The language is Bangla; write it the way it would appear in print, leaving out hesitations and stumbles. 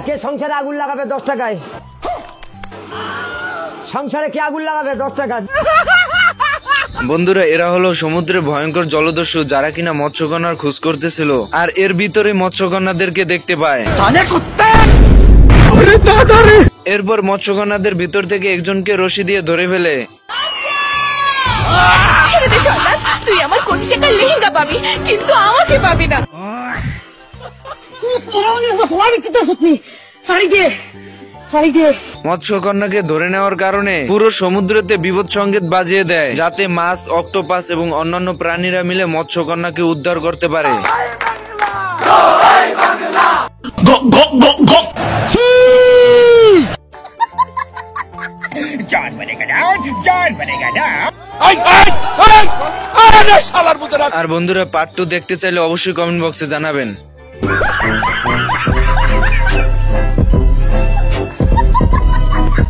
কে সংসারে আগুন লাগাবে 10 টাকায়? সংসারে কে আগুন লাগাবে 10 টাকা? বন্ধুরা, এরা হলো সমুদ্রে ভয়ঙ্কর জলদস্যু যারা কিনা মৎস্যকন্যার খোঁজ করতেছিল, আর এর ভিতরে মৎস্যকন্যাদেরকে দেখতে পায়। এরপর মৎস্যকন্যাদের ভিতর থেকে একজনকে রশি দিয়ে ধরে ফেলে। তুই আমার কোটি টাকার লেহেঙ্গা পাবি, কিন্তু আমাকে পাবি না। মৎস্যকন্যাকে ধরে নেওয়ার কারণে পুরো সমুদ্রতে বিপদ সংকেত বাজিয়ে দেয়, যাতে মাছ, অক্টোপাস এবং অন্যান্য প্রাণীরা মিলে মৎস্যকন্যাকে উদ্ধার করতে পারে। আর বন্ধুরা, পার্ট 2 দেখতে চাইলে অবশ্যই কমেন্ট বক্সে জানাবেন।